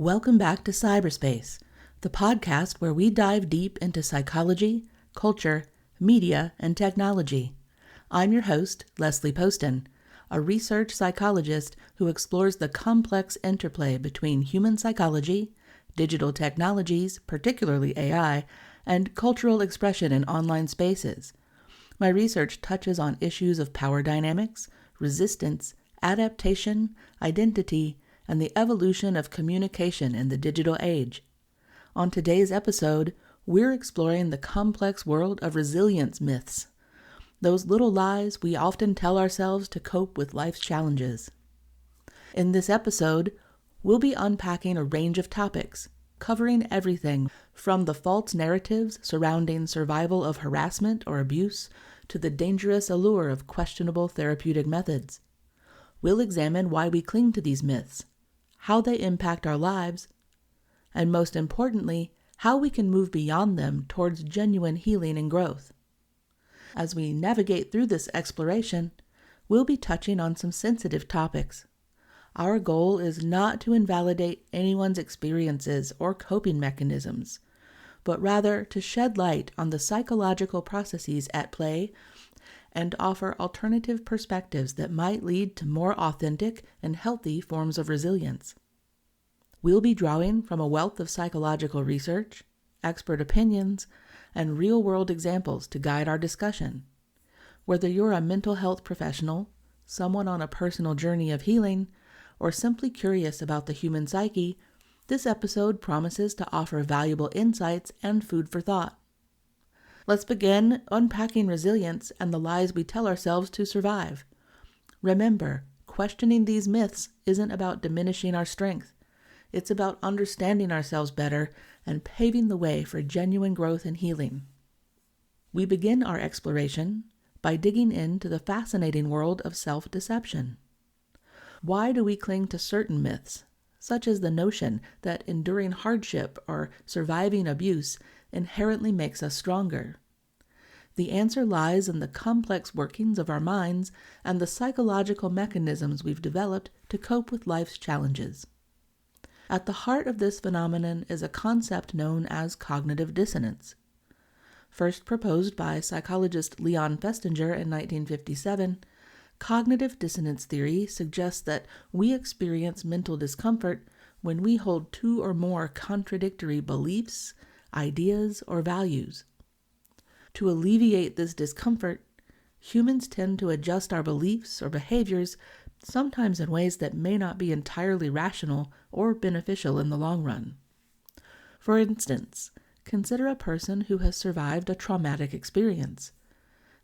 Welcome back to Cyberspace, the podcast where we dive deep into psychology, culture, media, and technology. I'm your host, Leslie Poston, a research psychologist who explores the complex interplay between human psychology, digital technologies, particularly AI, and cultural expression in online spaces. My research touches on issues of power dynamics, resistance, adaptation, identity, and the evolution of communication in the digital age. On today's episode, we're exploring the complex world of resilience myths, those little lies we often tell ourselves to cope with life's challenges. In this episode, we'll be unpacking a range of topics, covering everything from the false narratives surrounding survival of harassment or abuse to the dangerous allure of questionable therapeutic methods. We'll examine why we cling to these myths, how they impact our lives, and most importantly, how we can move beyond them towards genuine healing and growth. As we navigate through this exploration, we'll be touching on some sensitive topics. Our goal is not to invalidate anyone's experiences or coping mechanisms, but rather to shed light on the psychological processes at play and offer alternative perspectives that might lead to more authentic and healthy forms of resilience. We'll be drawing from a wealth of psychological research, expert opinions, and real-world examples to guide our discussion. Whether you're a mental health professional, someone on a personal journey of healing, or simply curious about the human psyche, this episode promises to offer valuable insights and food for thought. Let's begin unpacking resilience and the lies we tell ourselves to survive. Remember, questioning these myths isn't about diminishing our strength. It's about understanding ourselves better and paving the way for genuine growth and healing. We begin our exploration by digging into the fascinating world of self-deception. Why do we cling to certain myths, such as the notion that enduring hardship or surviving abuse inherently makes us stronger? The answer lies in the complex workings of our minds and the psychological mechanisms we've developed to cope with life's challenges. At the heart of this phenomenon is a concept known as cognitive dissonance. First proposed by psychologist Leon Festinger in 1957, cognitive dissonance theory suggests that we experience mental discomfort when we hold two or more contradictory beliefs, ideas, or values. To alleviate this discomfort, humans tend to adjust our beliefs or behaviors, sometimes in ways that may not be entirely rational or beneficial in the long run. For instance, consider a person who has survived a traumatic experience.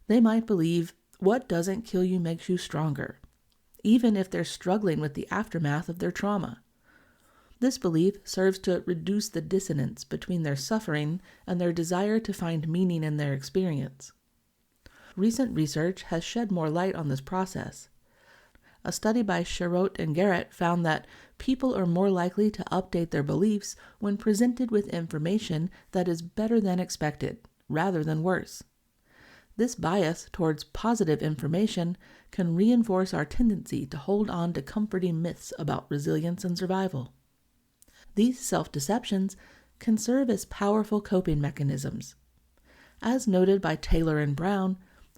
They might believe, "What doesn't kill you makes you stronger," even if they're struggling with the aftermath of their trauma. This belief serves to reduce the dissonance between their suffering and their desire to find meaning in their experience. Recent research has shed more light on this process. A study by Sherratt and Garrett found that people are more likely to update their beliefs when presented with information that is better than expected, rather than worse. This bias towards positive information can reinforce our tendency to hold on to comforting myths about resilience and survival. These self-deceptions can serve as powerful coping mechanisms. As noted by Taylor and Brown,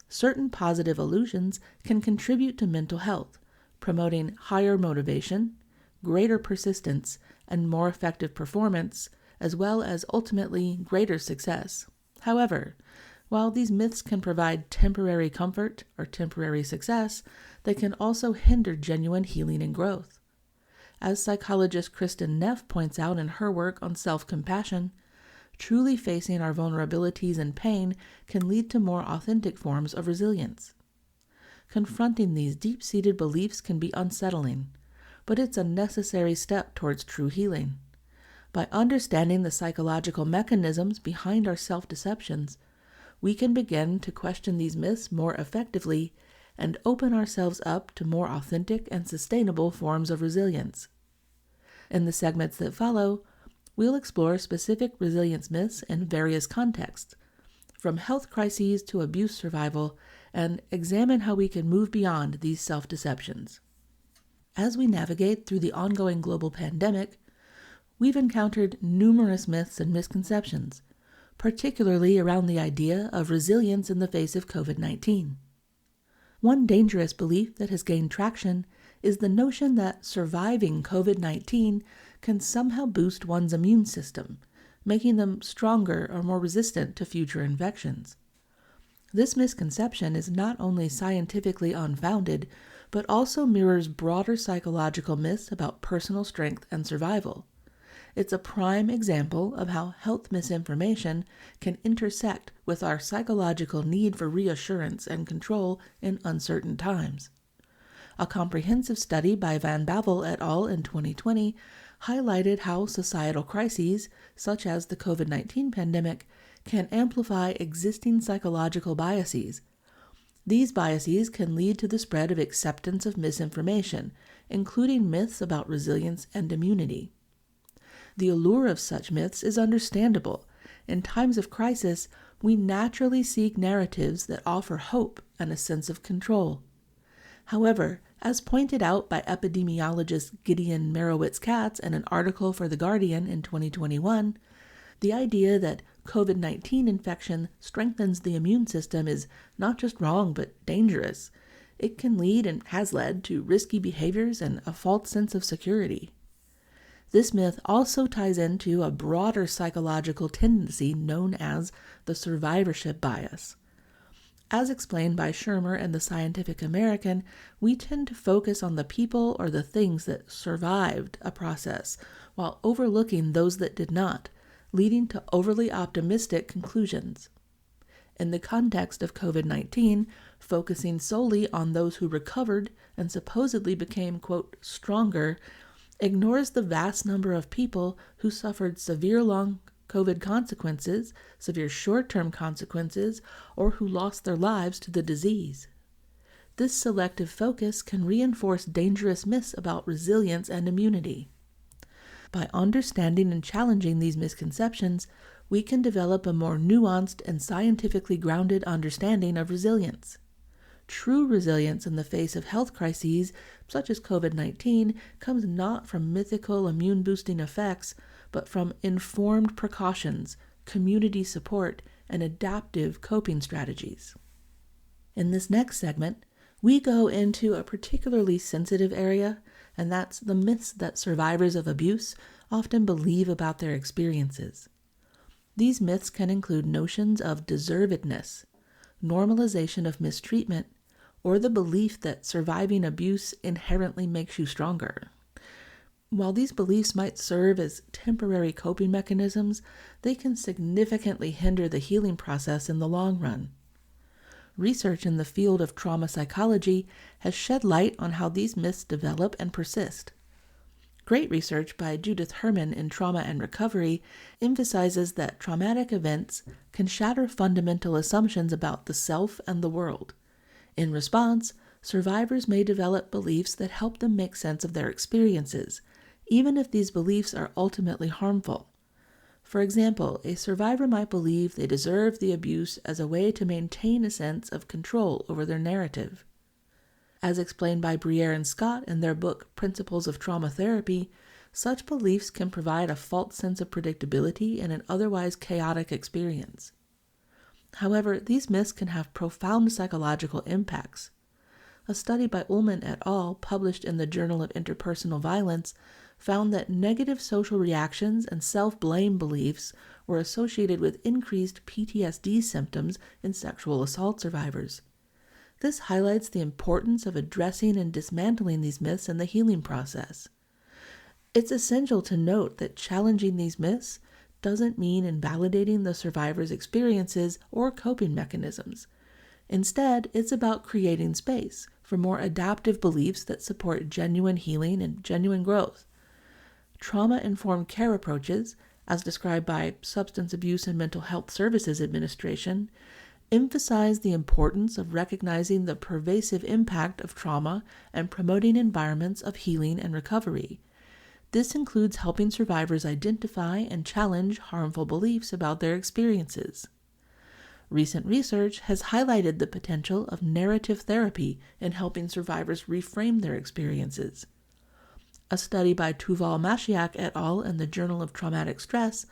certain positive illusions can contribute to mental health, promoting higher motivation, greater persistence, and more effective performance, as well as ultimately greater success. However, while these myths can provide temporary comfort or temporary success, they can also hinder genuine healing and growth. As psychologist Kristen Neff points out in her work on self-compassion, truly facing our vulnerabilities and pain can lead to more authentic forms of resilience. Confronting these deep-seated beliefs can be unsettling, but it's a necessary step towards true healing. By understanding the psychological mechanisms behind our self-deceptions, we can begin to question these myths more effectively and open ourselves up to more authentic and sustainable forms of resilience. In the segments that follow, we'll explore specific resilience myths in various contexts, from health crises to abuse survival, and examine how we can move beyond these self-deceptions. As we navigate through the ongoing global pandemic, we've encountered numerous myths and misconceptions, particularly around the idea of resilience in the face of COVID-19. One dangerous belief that has gained traction is the notion that surviving COVID-19 can somehow boost one's immune system, making them stronger or more resistant to future infections. This misconception is not only scientifically unfounded, but also mirrors broader psychological myths about personal strength and survival. It's a prime example of how health misinformation can intersect with our psychological need for reassurance and control in uncertain times. A comprehensive study by Van Bavel et al. In 2020 highlighted how societal crises, such as the COVID-19 pandemic, can amplify existing psychological biases. These biases can lead to the spread of acceptance of misinformation, including myths about resilience and immunity. The allure of such myths is understandable. In times of crisis, we naturally seek narratives that offer hope and a sense of control. However, as pointed out by epidemiologist Gideon Merowitz-Katz in an article for The Guardian in 2021, the idea that COVID-19 infection strengthens the immune system is not just wrong but dangerous. It can lead and has led to risky behaviors and a false sense of security. This myth also ties into a broader psychological tendency known as the survivorship bias. As explained by Shermer and the Scientific American, we tend to focus on the people or the things that survived a process, while overlooking those that did not, leading to overly optimistic conclusions. In the context of COVID-19, focusing solely on those who recovered and supposedly became, quote, stronger, ignores the vast number of people who suffered severe long COVID consequences, severe short-term consequences, or who lost their lives to the disease. This selective focus can reinforce dangerous myths about resilience and immunity. By understanding and challenging these misconceptions, we can develop a more nuanced and scientifically grounded understanding of resilience. True resilience in the face of health crises, such as COVID-19, comes not from mythical immune-boosting effects, but from informed precautions, community support, and adaptive coping strategies. In this next segment, we go into a particularly sensitive area, and that's the myths that survivors of abuse often believe about their experiences. These myths can include notions of deservedness, normalization of mistreatment, or the belief that surviving abuse inherently makes you stronger. While these beliefs might serve as temporary coping mechanisms, they can significantly hinder the healing process in the long run. Research in the field of trauma psychology has shed light on how these myths develop and persist. Great research by Judith Herman in Trauma and Recovery emphasizes that traumatic events can shatter fundamental assumptions about the self and the world. In response, survivors may develop beliefs that help them make sense of their experiences, even if these beliefs are ultimately harmful. For example, a survivor might believe they deserve the abuse as a way to maintain a sense of control over their narrative. As explained by Briere and Scott in their book Principles of Trauma Therapy, such beliefs can provide a false sense of predictability in an otherwise chaotic experience. However, these myths can have profound psychological impacts. A study by Ullman et al., published in the Journal of Interpersonal Violence, found that negative social reactions and self-blame beliefs were associated with increased PTSD symptoms in sexual assault survivors. This highlights the importance of addressing and dismantling these myths in the healing process. It's essential to note that challenging these myths doesn't mean invalidating the survivor's experiences or coping mechanisms. Instead, it's about creating space for more adaptive beliefs that support genuine healing and genuine growth. Trauma-informed care approaches, as described by Substance Abuse and Mental Health Services Administration, emphasize the importance of recognizing the pervasive impact of trauma and promoting environments of healing and recovery. This includes helping survivors identify and challenge harmful beliefs about their experiences. Recent research has highlighted the potential of narrative therapy in helping survivors reframe their experiences. A study by Tuval Mashiak et al. In the Journal of Traumatic Stress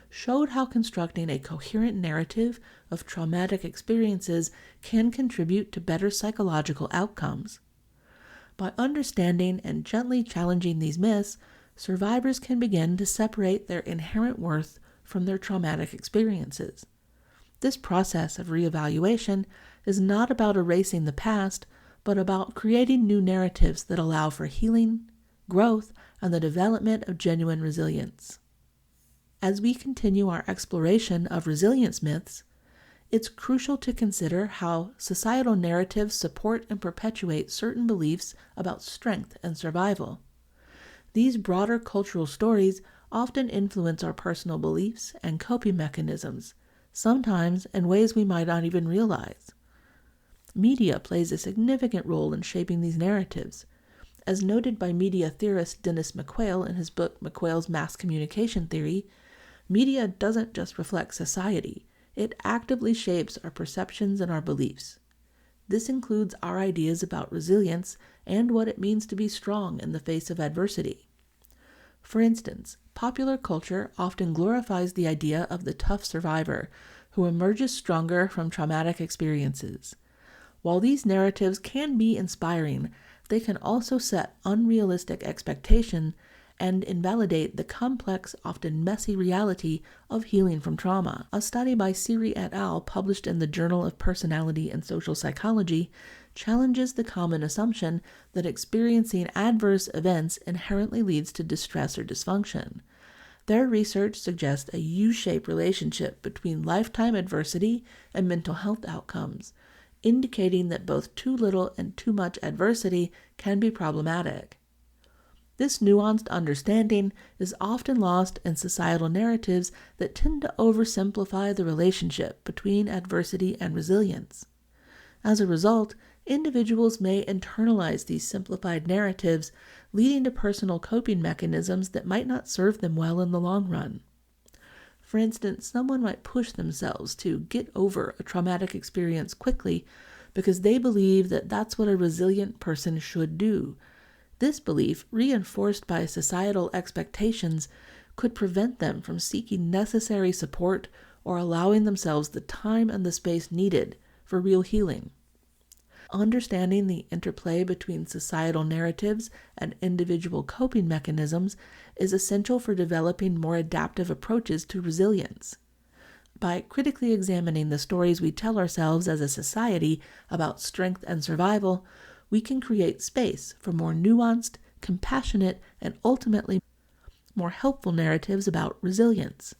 showed how constructing a coherent narrative of traumatic experiences can contribute to better psychological outcomes. By understanding and gently challenging these myths, survivors can begin to separate their inherent worth from their traumatic experiences. This process of reevaluation is not about erasing the past, but about creating new narratives that allow for healing, growth, and the development of genuine resilience. As we continue our exploration of resilience myths, it's crucial to consider how societal narratives support and perpetuate certain beliefs about strength and survival. These broader cultural stories often influence our personal beliefs and coping mechanisms, sometimes in ways we might not even realize. Media plays a significant role in shaping these narratives. As noted by media theorist Dennis McQuail in his book McQuail's Mass Communication Theory, media doesn't just reflect society, it actively shapes our perceptions and our beliefs. This includes our ideas about resilience and what it means to be strong in the face of adversity. For instance, popular culture often glorifies the idea of the tough survivor who emerges stronger from traumatic experiences. While these narratives can be inspiring, they can also set unrealistic expectations and invalidate the complex, often messy reality of healing from trauma. A study by Siri et al., published in the Journal of Personality and Social Psychology, challenges the common assumption that experiencing adverse events inherently leads to distress or dysfunction. Their research suggests a U-shaped relationship between lifetime adversity and mental health outcomes, indicating that both too little and too much adversity can be problematic. This nuanced understanding is often lost in societal narratives that tend to oversimplify the relationship between adversity and resilience. As a result, individuals may internalize these simplified narratives, leading to personal coping mechanisms that might not serve them well in the long run. For instance, someone might push themselves to get over a traumatic experience quickly because they believe that that's what a resilient person should do. This belief, reinforced by societal expectations, could prevent them from seeking necessary support or allowing themselves the time and the space needed for real healing. Understanding the interplay between societal narratives and individual coping mechanisms is essential for developing more adaptive approaches to resilience. By critically examining the stories we tell ourselves as a society about strength and survival, we can create space for more nuanced, compassionate, and ultimately more helpful narratives about resilience.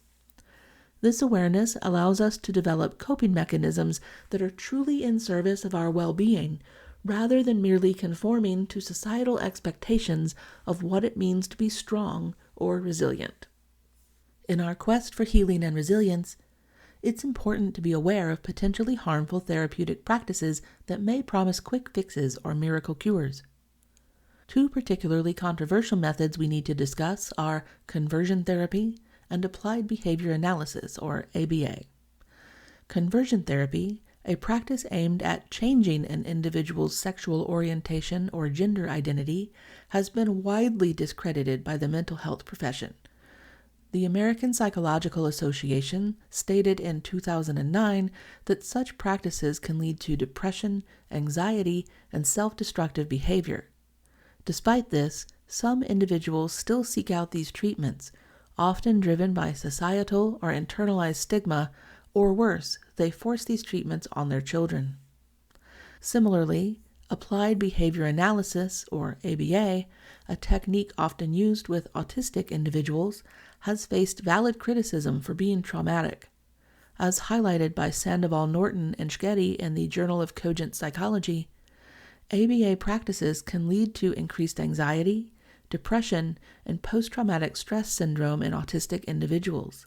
This awareness allows us to develop coping mechanisms that are truly in service of our well-being, rather than merely conforming to societal expectations of what it means to be strong or resilient. In our quest for healing and resilience, it's important to be aware of potentially harmful therapeutic practices that may promise quick fixes or miracle cures. Two particularly controversial methods we need to discuss are conversion therapy and applied behavior analysis, or ABA. Conversion therapy, a practice aimed at changing an individual's sexual orientation or gender identity, has been widely discredited by the mental health profession. The American Psychological Association stated in 2009 that such practices can lead to depression, anxiety, and self-destructive behavior. Despite this, some individuals still seek out these treatments, often driven by societal or internalized stigma, or worse, they force these treatments on their children. Similarly, applied behavior analysis, or ABA, a technique often used with autistic individuals, has faced valid criticism for being traumatic. As highlighted by Sandoval Norton and Schgetty in the Journal of Cogent Psychology, ABA practices can lead to increased anxiety, depression, and post-traumatic stress syndrome in autistic individuals.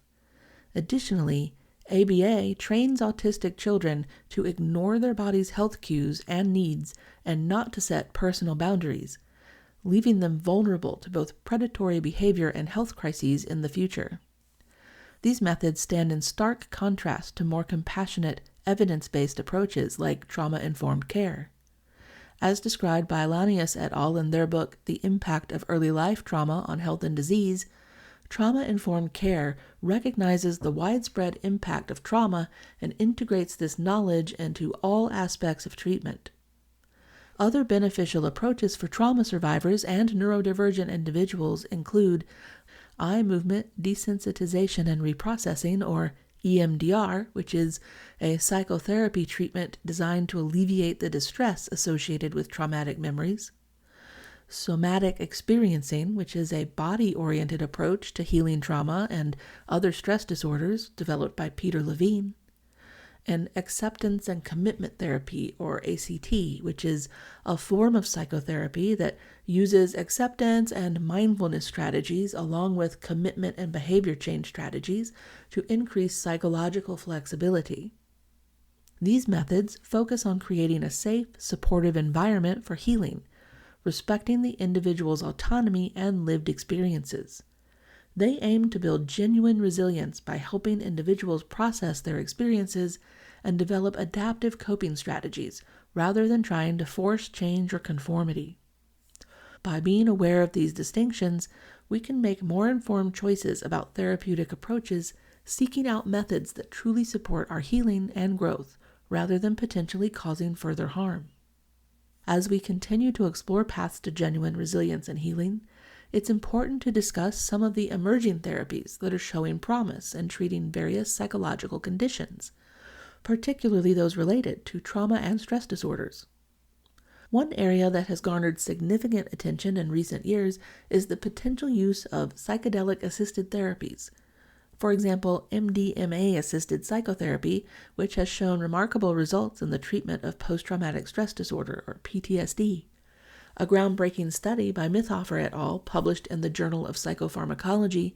Additionally, ABA trains autistic children to ignore their body's health cues and needs and not to set personal boundaries, leaving them vulnerable to both predatory behavior and health crises in the future. These methods stand in stark contrast to more compassionate, evidence-based approaches like trauma-informed care. As described by Lanius et al. In their book, The Impact of Early Life Trauma on Health and Disease, trauma-informed care recognizes the widespread impact of trauma and integrates this knowledge into all aspects of treatment. Other beneficial approaches for trauma survivors and neurodivergent individuals include eye movement desensitization and reprocessing, or EMDR, which is a psychotherapy treatment designed to alleviate the distress associated with traumatic memories; somatic experiencing, which is a body-oriented approach to healing trauma and other stress disorders developed by Peter Levine; and acceptance and commitment therapy, or ACT, which is a form of psychotherapy that uses acceptance and mindfulness strategies along with commitment and behavior change strategies to increase psychological flexibility. These methods focus on creating a safe, supportive environment for healing, respecting the individual's autonomy and lived experiences. They aim to build genuine resilience by helping individuals process their experiences and develop adaptive coping strategies rather than trying to force change or conformity. By being aware of these distinctions, we can make more informed choices about therapeutic approaches, seeking out methods that truly support our healing and growth rather than potentially causing further harm. As we continue to explore paths to genuine resilience and healing, it's important to discuss some of the emerging therapies that are showing promise in treating various psychological conditions, particularly those related to trauma and stress disorders. One area that has garnered significant attention in recent years is the potential use of psychedelic-assisted therapies. For example, MDMA-assisted psychotherapy, which has shown remarkable results in the treatment of post-traumatic stress disorder, or PTSD. A groundbreaking study by Mithofer et al., published in the Journal of Psychopharmacology,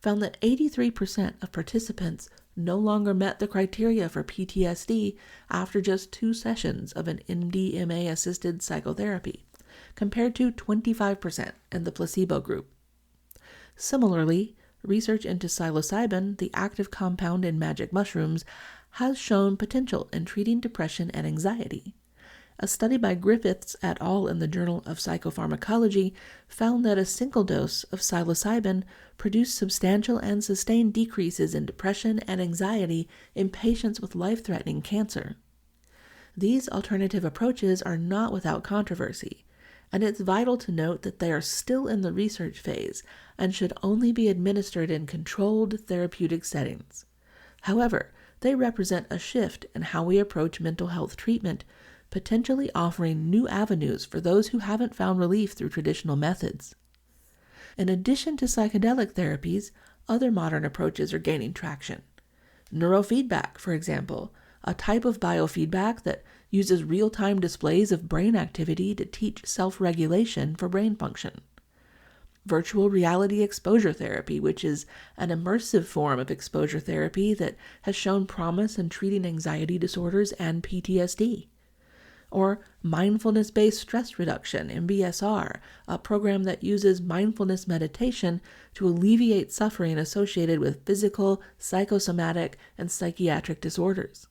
found that 83% of participants no longer met the criteria for PTSD after just 2 sessions of an MDMA-assisted psychotherapy, compared to 25% in the placebo group. Similarly, research into psilocybin, the active compound in magic mushrooms, has shown potential in treating depression and anxiety. A study by Griffiths et al. In the Journal of Psychopharmacology found that a single dose of psilocybin produced substantial and sustained decreases in depression and anxiety in patients with life-threatening cancer. These alternative approaches are not without controversy, and it's vital to note that they are still in the research phase and should only be administered in controlled therapeutic settings. However, they represent a shift in how we approach mental health treatment, potentially offering new avenues for those who haven't found relief through traditional methods. In addition to psychedelic therapies, other modern approaches are gaining traction. Neurofeedback, for example, a type of biofeedback that uses real-time displays of brain activity to teach self-regulation for brain function. Virtual reality exposure therapy, which is an immersive form of exposure therapy that has shown promise in treating anxiety disorders and PTSD. Or mindfulness-based stress reduction, MBSR, a program that uses mindfulness meditation to alleviate suffering associated with physical, psychosomatic, and psychiatric disorders.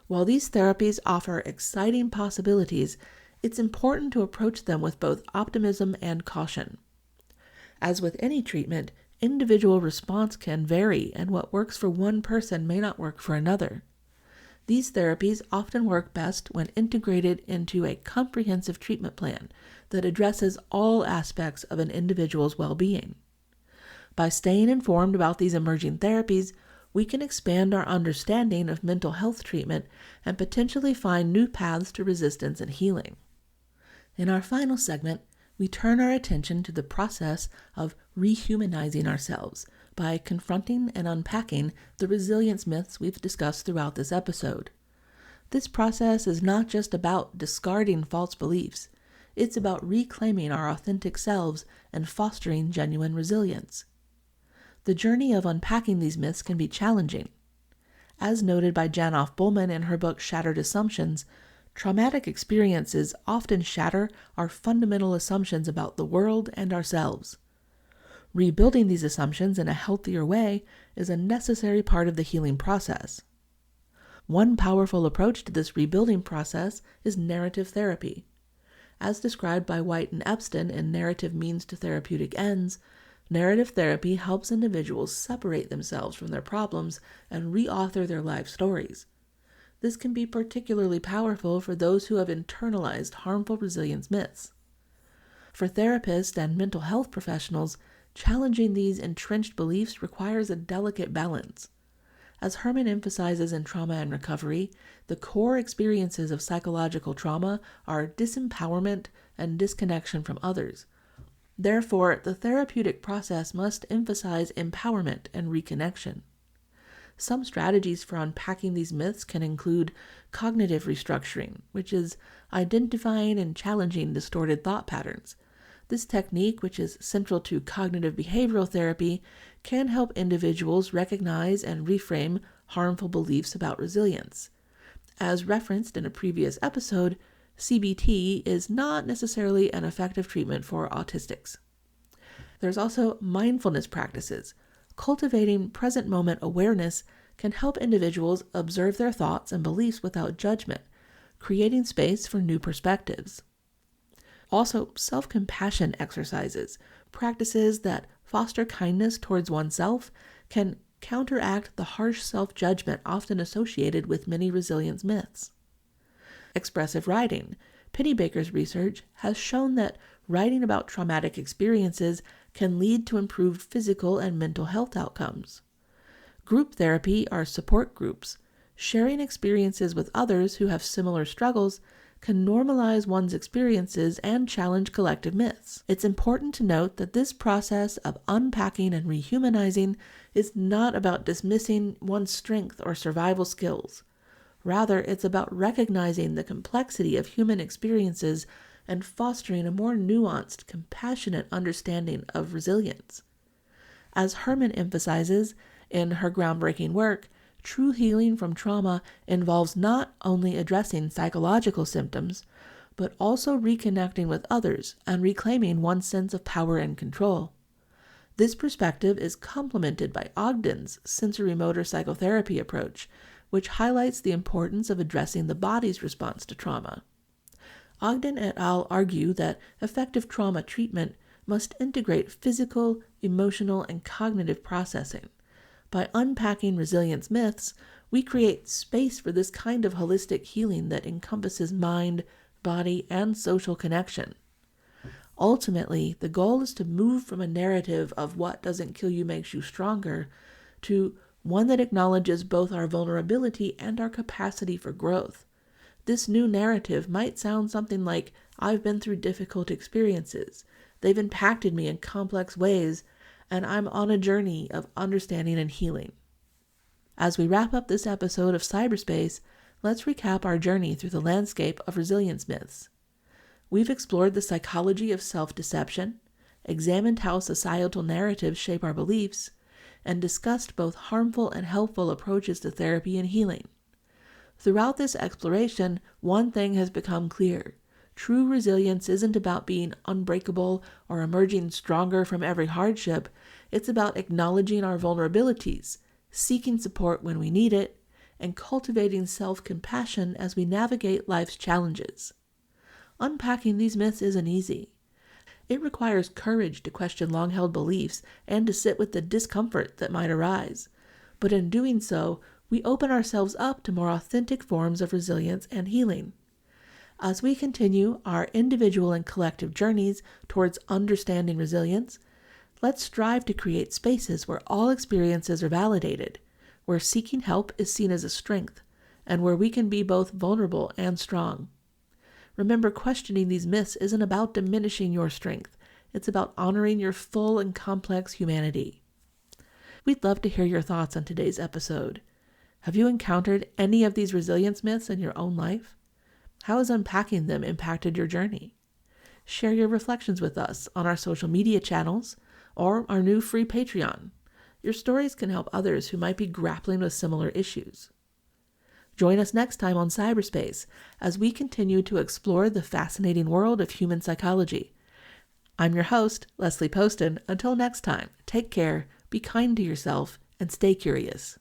While these therapies offer exciting possibilities, it's important to approach them with both optimism and caution. As with any treatment, individual response can vary, and what works for one person may not work for another. These therapies often work best when integrated into a comprehensive treatment plan that addresses all aspects of an individual's well-being. By staying informed about these emerging therapies, we can expand our understanding of mental health treatment and potentially find new paths to resistance and healing. In our final segment, we turn our attention to the process of rehumanizing ourselves by confronting and unpacking the resilience myths we've discussed throughout this episode. This process is not just about discarding false beliefs. It's about reclaiming our authentic selves and fostering genuine resilience. The journey of unpacking these myths can be challenging. As noted by Janoff Bullman in her book Shattered Assumptions, traumatic experiences often shatter our fundamental assumptions about the world and ourselves. Rebuilding these assumptions in a healthier way is a necessary part of the healing process. One powerful approach to this rebuilding process is narrative therapy. As described by White and Epstein in Narrative Means to Therapeutic Ends, narrative therapy helps individuals separate themselves from their problems and reauthor their life stories. This can be particularly powerful for those who have internalized harmful resilience myths. For therapists and mental health professionals, challenging these entrenched beliefs requires a delicate balance. As Herman emphasizes in Trauma and Recovery, the core experiences of psychological trauma are disempowerment and disconnection from others. Therefore, the therapeutic process must emphasize empowerment and reconnection. Some strategies for unpacking these myths can include cognitive restructuring, which is identifying and challenging distorted thought patterns. This technique, which is central to cognitive behavioral therapy, can help individuals recognize and reframe harmful beliefs about resilience. As referenced in a previous episode, CBT is not necessarily an effective treatment for autistics. There's also mindfulness practices. Cultivating present moment awareness can help individuals observe their thoughts and beliefs without judgment, creating space for new perspectives. Also, self-compassion exercises, practices that foster kindness towards oneself, can counteract the harsh self-judgment often associated with many resilience myths. Expressive writing. Penny Baker's research has shown that writing about traumatic experiences can lead to improved physical and mental health outcomes. Group therapy are support groups. Sharing experiences with others who have similar struggles can normalize one's experiences and challenge collective myths. It's important to note that this process of unpacking and rehumanizing is not about dismissing one's strength or survival skills. Rather, it's about recognizing the complexity of human experiences and fostering a more nuanced, compassionate understanding of resilience. As Herman emphasizes in her groundbreaking work, true healing from trauma involves not only addressing psychological symptoms, but also reconnecting with others and reclaiming one's sense of power and control. This perspective is complemented by Ogden's sensory-motor psychotherapy approach, which highlights the importance of addressing the body's response to trauma. Ogden et al. Argue that effective trauma treatment must integrate physical, emotional, and cognitive processing. By unpacking resilience myths, we create space for this kind of holistic healing that encompasses mind, body, and social connection. Ultimately, the goal is to move from a narrative of what doesn't kill you makes you stronger to one that acknowledges both our vulnerability and our capacity for growth. This new narrative might sound something like, I've been through difficult experiences. They've impacted me in complex ways, and I'm on a journey of understanding and healing. As we wrap up this episode of Cyberspace, let's recap our journey through the landscape of resilience myths. We've explored the psychology of self-deception, examined how societal narratives shape our beliefs, and discussed both harmful and helpful approaches to therapy and healing. Throughout this exploration, one thing has become clear. True resilience isn't about being unbreakable or emerging stronger from every hardship. It's about acknowledging our vulnerabilities, seeking support when we need it, and cultivating self-compassion as we navigate life's challenges. Unpacking these myths isn't easy. It requires courage to question long-held beliefs and to sit with the discomfort that might arise. But in doing so, we open ourselves up to more authentic forms of resilience and healing. As we continue our individual and collective journeys towards understanding resilience, let's strive to create spaces where all experiences are validated, where seeking help is seen as a strength, and where we can be both vulnerable and strong. Remember, questioning these myths isn't about diminishing your strength. It's about honoring your full and complex humanity. We'd love to hear your thoughts on today's episode. Have you encountered any of these resilience myths in your own life? How has unpacking them impacted your journey? Share your reflections with us on our social media channels or our new free Patreon. Your stories can help others who might be grappling with similar issues. Join us next time on Cyberspace as we continue to explore the fascinating world of human psychology. I'm your host, Leslie Poston. Until next time, take care, be kind to yourself, and stay curious.